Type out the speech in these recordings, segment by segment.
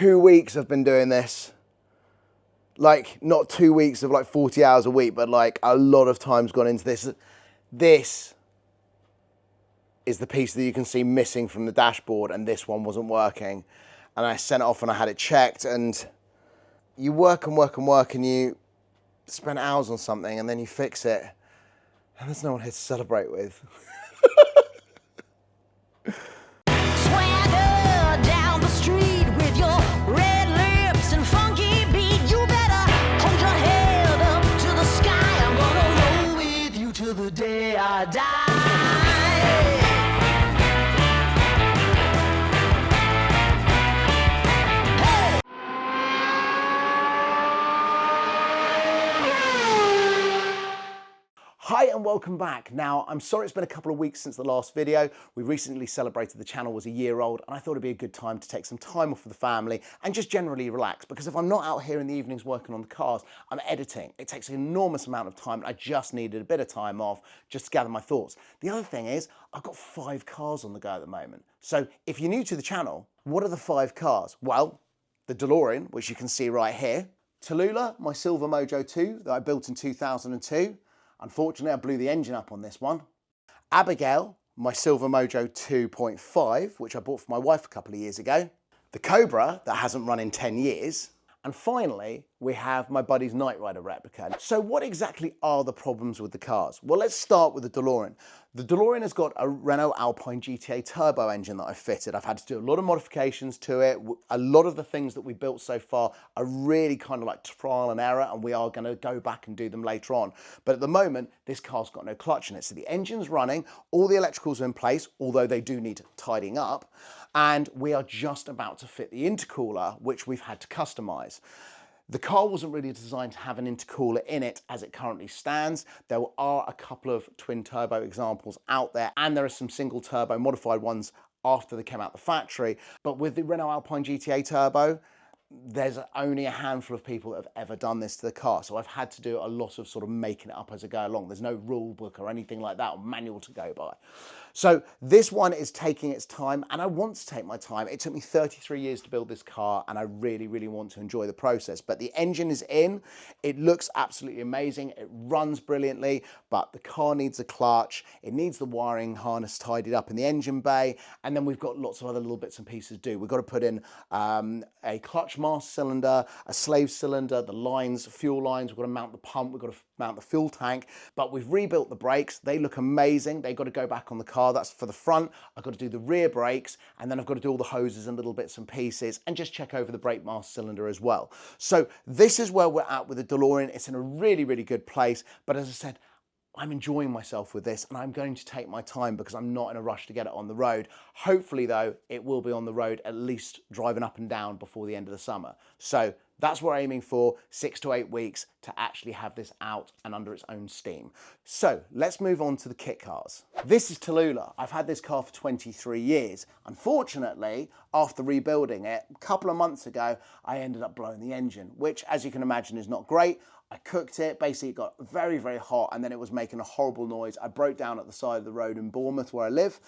2 weeks I've been doing this. Like, not 2 weeks of like 40 hours a week, but like a lot of time's gone into this. This is the piece that you can see missing from the dashboard, and this one wasn't working. And I sent it off and I had it checked, and you work and work and work and you spend hours on something and then you fix it and there's no one here to celebrate with. Swagger down the street with your red lips and funky beat. You better hold your head up to the sky. I'm gonna roll with you till the day I die. Hi and welcome back. Now, I'm sorry it's been a couple of weeks since the last video. We recently celebrated the channel was a year old, and I thought it'd be a good time to take some time off with the family and just generally relax, because if I'm not out here in the evenings working on the cars, I'm editing. It takes an enormous amount of time. I just needed a bit of time off just to gather my thoughts. The other thing is, I've got 5 cars on the go at the moment. So if you're new to the channel, what are the 5 cars? Well, the DeLorean, which you can see right here. Tallulah, my Silver Mojo 2 that I built in 2002. Unfortunately, I blew the engine up on this one. Abigail, my Silver Mojo 2.5, which I bought for my wife a couple of years ago. The Cobra, that hasn't run in 10 years. And finally, we have my buddy's Knight Rider replica. So what exactly are the problems with the cars? Well, let's start with the DeLorean. The DeLorean has got a Renault Alpine GTA turbo engine that I've fitted. I've had to do a lot of modifications to it. A lot of the things that we built so far are really kind of like trial and error, and we are going to go back and do them later on. But at the moment, this car's got no clutch in it. So the engine's running, all the electricals are in place, although they do need tidying up. And we are just about to fit the intercooler, which we've had to customize. The car wasn't really designed to have an intercooler in it as it currently stands. There are a couple of twin turbo examples out there, and there are some single turbo modified ones after they came out the factory. But with the Renault Alpine GTA Turbo, there's only a handful of people that have ever done this to the car. So I've had to do a lot of sort of making it up as I go along. There's no rule book or anything like that, or manual to go by. So this one is taking its time, and I want to take my time. It took me 33 years to build this car, and I really, really want to enjoy the process. But the engine is in. It looks absolutely amazing. It runs brilliantly, but the car needs a clutch. It needs the wiring harness tidied up in the engine bay, and then we've got lots of other little bits and pieces to do. We've got to put in a clutch master cylinder, a slave cylinder, the lines, fuel lines. We've got to mount the pump. We've got to mount the fuel tank, but we've rebuilt the brakes. They look amazing. They've got to go back on the car. That's for the front. I've got to do the rear brakes, and then I've got to do all the hoses and little bits and pieces, and just check over the brake master cylinder as well. So this is where we're at with the DeLorean. It's in a really, really good place, but as I said, I'm enjoying myself with this, and I'm going to take my time because I'm not in a rush to get it on the road. Hopefully though, it will be on the road, at least driving up and down before the end of the summer. So that's what we're aiming for, 6 to 8 weeks to actually have this out and under its own steam. So let's move on to the kit cars. This is Tallulah. I've had this car for 23 years. Unfortunately, after rebuilding it, a couple of months ago, I ended up blowing the engine, which as you can imagine is not great. I cooked it, basically it got very, very hot, and then it was making a horrible noise. I broke down at the side of the road in Bournemouth where I live,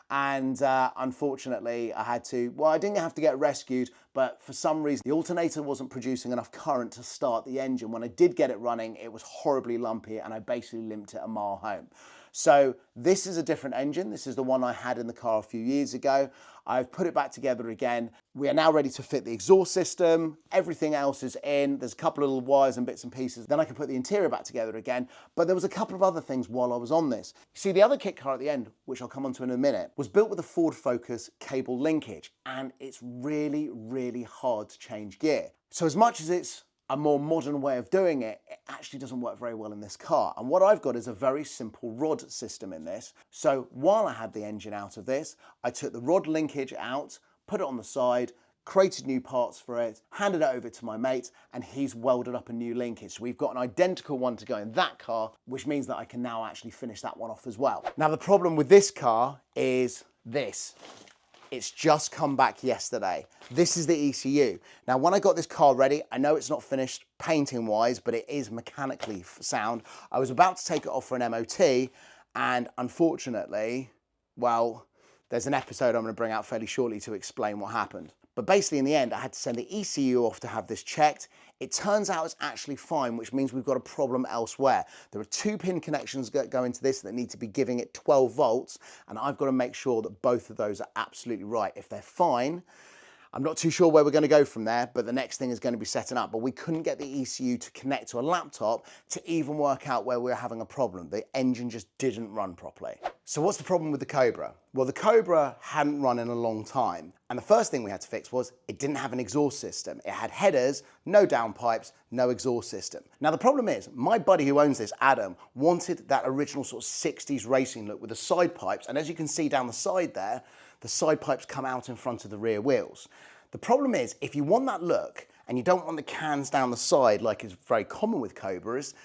and unfortunately I had to, well, I didn't have to get rescued, but for some reason the alternator wasn't producing enough current to start the engine. When I did get it running, it was horribly lumpy, and I basically limped it a mile home. So this is a different engine. This is the one I had in the car a few years ago. I've put it back together again. We are now ready to fit the exhaust system. Everything else is in. There's a couple of little wires and bits and pieces. Then I can put the interior back together again. But there was a couple of other things while I was on this. You see, the other kit car at the end, which I'll come on to in a minute, was built with a Ford Focus cable linkage. And it's really, really hard to change gear. So as much as it's a more modern way of doing it, it actually doesn't work very well in this car. And what I've got is a very simple rod system in this. So while I had the engine out of this, I took the rod linkage out, put it on the side, created new parts for it, handed it over to my mate, and he's welded up a new linkage. So we've got an identical one to go in that car, which means that I can now actually finish that one off as well. Now the problem with this car is this. It's just come back yesterday. This is the ECU. Now, when I got this car ready, I know it's not finished painting wise, but it is mechanically sound. I was about to take it off for an MOT, and unfortunately, well, there's an episode I'm gonna bring out fairly shortly to explain what happened. But basically in the end, I had to send the ECU off to have this checked. It turns out it's actually fine, which means we've got a problem elsewhere. There are 2-pin connections that go into this that need to be giving it 12 volts, and I've got to make sure that both of those are absolutely right. If they're fine, I'm not too sure where we're going to go from there, but the next thing is going to be setting up. But we couldn't get the ECU to connect to a laptop to even work out where we were having a problem. The engine just didn't run properly. So what's the problem with the Cobra? Well, the Cobra hadn't run in a long time. And the first thing we had to fix was it didn't have an exhaust system. It had headers, no downpipes, no exhaust system. Now the problem is, my buddy who owns this, Adam, wanted that original sort of 60s racing look with the side pipes. And as you can see down the side there, the side pipes come out in front of the rear wheels. The problem is, if you want that look and you don't want the cans down the side like is very common with Cobras,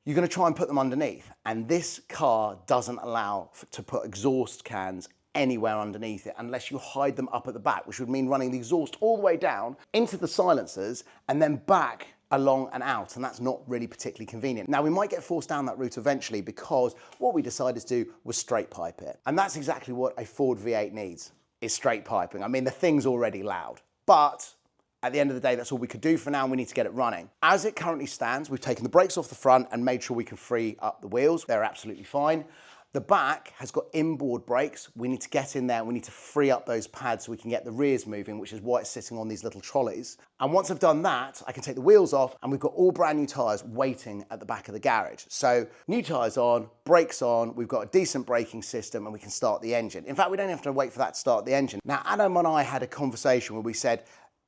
you're going to try and put them underneath. And this car doesn't allow to put exhaust cans anywhere underneath it unless you hide them up at the back, which would mean running the exhaust all the way down into the silencers and then back along and out, and that's not really particularly convenient. Now, we might get forced down that route eventually because what we decided to do was straight pipe it. And that's exactly what a Ford V8 needs, is straight piping. I mean, the thing's already loud, but at the end of the day, that's all we could do for now, and we need to get it running. As it currently stands, we've taken the brakes off the front and made sure we can free up the wheels. They're absolutely fine. The back has got inboard brakes. We need to get in there. We need to free up those pads so we can get the rears moving, which is why it's sitting on these little trolleys. And once I've done that, I can take the wheels off and we've got all brand new tyres waiting at the back of the garage. So new tyres on, brakes on, we've got a decent braking system and we can start the engine. In fact, we don't have to wait for that to start the engine. Now, Adam and I had a conversation where we said,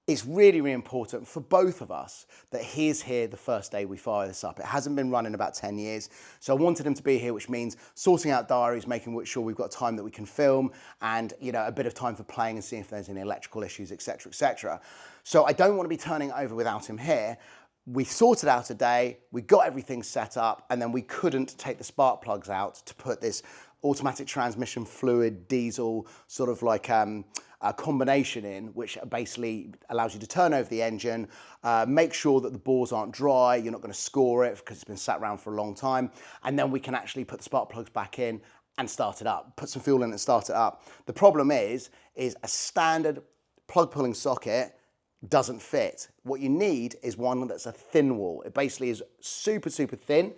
it's really, really important for both of us that he's here the first day we fire this up. It hasn't been running about 10 years. So I wanted him to be here, which means sorting out diaries, making sure we've got time that we can film and, you know, a bit of time for playing and seeing if there's any electrical issues, etc., etc. So I don't want to be turning it over without him here. We sorted out a day, we got everything set up, and then we couldn't take the spark plugs out to put this automatic transmission fluid diesel sort of like a combination in, which basically allows you to turn over the engine, make sure that the bores aren't dry, you're not going to score it because it's been sat around for a long time, and then we can actually put the spark plugs back in and start it up, put some fuel in and start it up. The problem is a standard plug pulling socket doesn't fit. What you need is one that's a thin wall. It basically is super, super thin,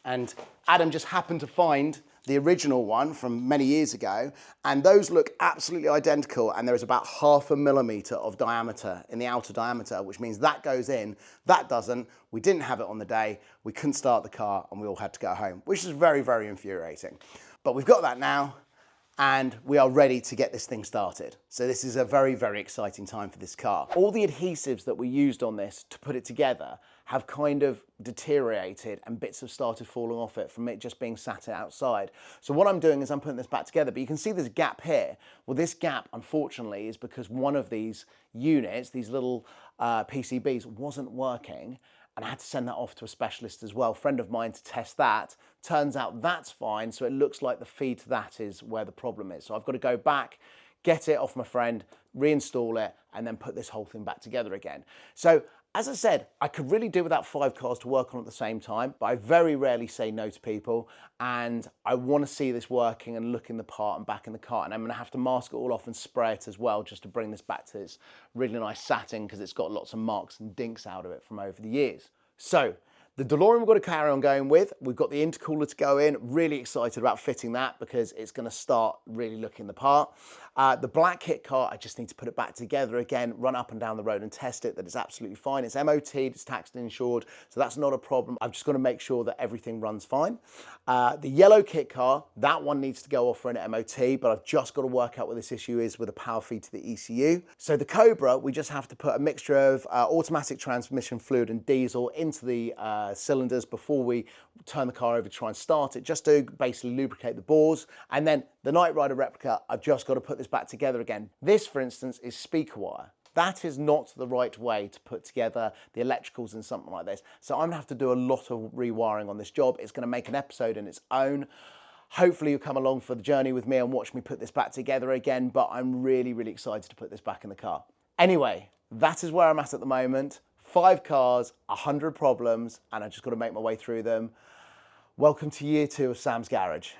and Adam just happened to find the original one from many years ago, and those look absolutely identical, and there is about 0.5 millimeter of diameter in the outer diameter, which means that goes in, that doesn't. We didn't have it on the day, we couldn't start the car, and we all had to go home, which is very, very infuriating. But we've got that now, and we are ready to get this thing started. So this is a very, very exciting time for this car. All the adhesives that we used on this to put it together have kind of deteriorated and bits have started falling off it from it just being sat outside. So what I'm doing is I'm putting this back together, but you can see there's a gap here. Well, this gap, unfortunately, is because one of these units, these little PCBs, wasn't working, and I had to send that off to a specialist as well, friend of mine, to test that. Turns out that's fine, so it looks like the feed to that is where the problem is. So I've got to go back, get it off my friend, reinstall it, and then put this whole thing back together again. So as I said, I could really do without 5 cars to work on at the same time, but I very rarely say no to people, and I want to see this working and looking the part and back in the car, and I'm going to have to mask it all off and spray it as well just to bring this back to its really nice satin because it's got lots of marks and dinks out of it from over the years. So the DeLorean we've got to carry on going with. We've got the intercooler to go in. Really excited about fitting that because it's going to start really looking the part. The black kit car, I just need to put it back together again, run up and down the road and test it, that it's absolutely fine. It's MOT'd, it's taxed and insured, so that's not a problem. I've just got to make sure that everything runs fine. The yellow kit car, that one needs to go off for an MOT, but I've just got to work out what this issue is with a power feed to the ECU. So the Cobra, we just have to put a mixture of automatic transmission fluid and diesel into the cylinders before we turn the car over to try and start it, just to basically lubricate the bores. And then the Knight Rider replica, I've just got to put this back together again. This, for instance, is speaker wire. That is not the right way to put together the electricals in something like this. So I'm gonna have to do a lot of rewiring on this job. It's gonna make an episode in its own. Hopefully you'll come along for the journey with me and watch me put this back together again, but I'm really, really excited to put this back in the car. Anyway, that is where I'm at the moment. 5 cars, 100 problems, and I've just got to make my way through them. Welcome to year 2 of Sam's Garage.